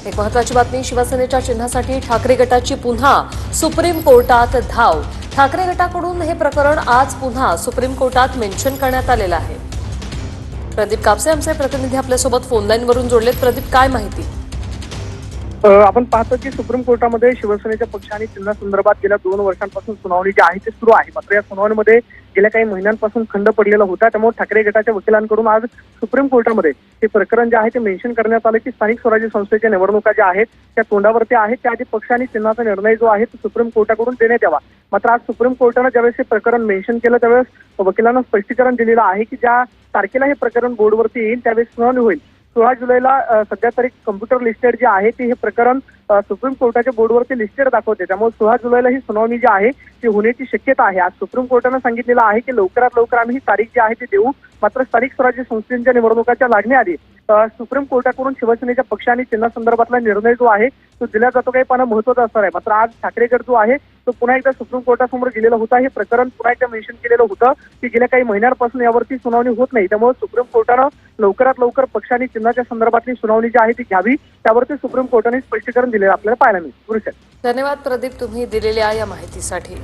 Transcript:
एक महत्त्वाची बातमी, शिवसेनेच्या चिन्हासाठी ठाकरे गटाची पुन्हा सुप्रीम कोर्टात धाव। ठाकरे गटाकडून हे प्रकरण आज पुन्हा सुप्रीम कोर्टात मेन्शन करण्यात आलेलं आहे। प्रदीप कापसे आमचे प्रतिनिधी आपल्यासोबत फोन लाईनवरून जोडलेत। प्रदीप, काय माहिती? आपण पाहतो की सुप्रीम कोर्टामध्ये शिवसेनेच्या पक्ष आणि चिन्हासंदर्भात गेल्या 2 वर्षांपासून सुनावणी जी आहे ती सुरू आहे। मात्र या सुनावणीमध्ये गेल्या काही महिन्यांपासून खंड पडलेला होता, त्यामुळे ठाकरे गटाच्या वकिलांकडून आज सुप्रीम कोर्टामध्ये हे प्रकरण जे आहे ते मेन्शन करण्यात आलं की स्थानिक स्वराज्य संस्थेच्या निवडणुका ज्या आहेत त्या तोंडावरती आहेत, त्याआधी पक्ष आणि चिन्हाचा निर्णय जो आहे तो सुप्रीम कोर्टाकडून देण्यात यावा। मात्र आज सुप्रीम कोर्टानं ज्यावेळेस हे प्रकरण मेन्शन केलं त्यावेळेस वकिलांना स्पष्टीकरण दिलेलं आहे की ज्या तारखेला हे प्रकरण बोर्डवरती येईल त्यावेळेस सुनावणी होईल। 16 जुलैला सध्या तरी कम्प्युटर लिस्टेड जे आहे ते हे प्रकरण सुप्रीम कोर्टाच्या बोर्डवरती लिस्टेड दाखवते, त्यामुळे 16 जुलैला ही सुनावणी जी आहे ती होण्याची शक्यता आहे। आज सुप्रीम कोर्टानं सांगितलेलं आहे की लवकरात लवकर आम्ही ही तारीख जी आहे ती देऊ। मात्र स्थानिक स्वराज्य संस्थांच्या निवडणुकाच्या लागण्याआधी सुप्रीम कोर्टाकडून शिवसेनेच्या पक्ष आणि चिन्हासंदर्भातला निर्णय जो आहे तो दिला जातो काही पाहणं महत्त्वाचं असणार आहे। मात्र आज ठाकरे गट जो आहे तो पुन्हा एकदा सुप्रीम कोर्टासमोर गेलेला होता। हे प्रकरण पुन्हा एकदा मेन्शन केलेलं होतं की गेल्या काही महिन्यांपासून यावरती सुनावणी होत नाही, त्यामुळे सुप्रीम कोर्टानं लवकरात लवकर पक्ष आणि चिन्हाच्या संदर्भातली सुनावणी जी आहे ती घ्यावी, त्यावरती सुप्रीम कोर्टाने स्पष्टीकरण दिलेलं आपल्याला पाहायला मिळेल। धन्यवाद प्रदीप, तुम्ही दिलेल्या या माहितीसाठी।